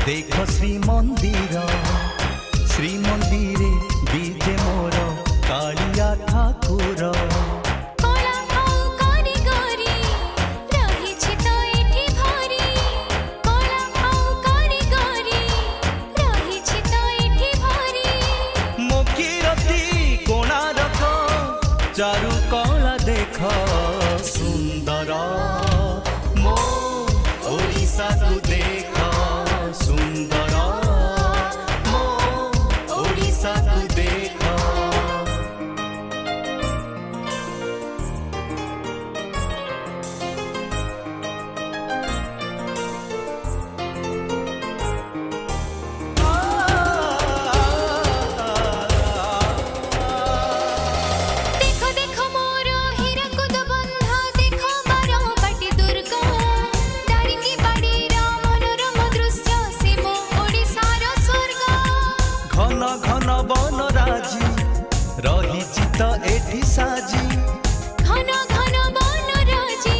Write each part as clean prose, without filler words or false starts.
देख श्रीमंदिर बीजे मोर कालिया ठाकुर चारु कला देख सुंदर मो ओडिशा को देख सुंदर मो ओडिशा को देख घन बन राजी रही चित एठी साजी घन घन बन राजी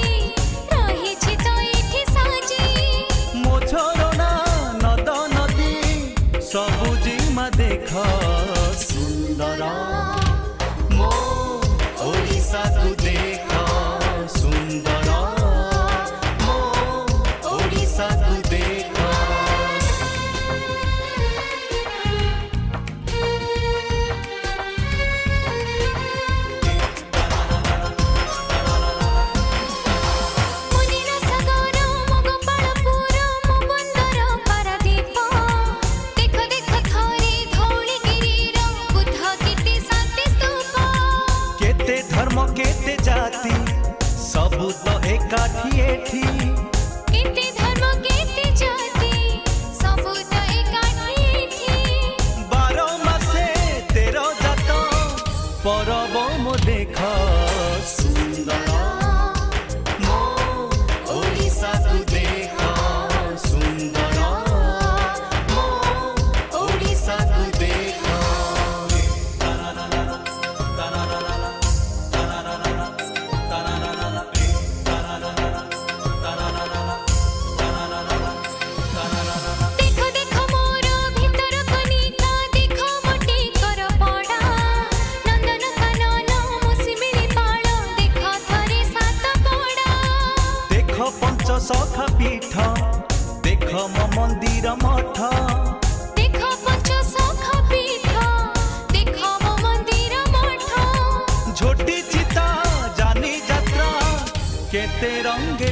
रही चित एठी साजी मो झरना नद नदी सबु जिमा देख सुंदर मो ओडिशा को देख सुंदर मो ओडिशा को देख धर्म केते जाति सबु तो एकाठी एठी केते धर्म केते जाति सबु तो एकाठी एठी 12 मासे 13 जात परब मो देख सुंदर मो ओडिशा को देख सुंदर मो ओडिशा को देख सखा पीठ देख मो मंदिर मठ देख पंच सखा पीठ देख मो मंदिर मठ झोटी चिता जानी यात्रा केते रंगे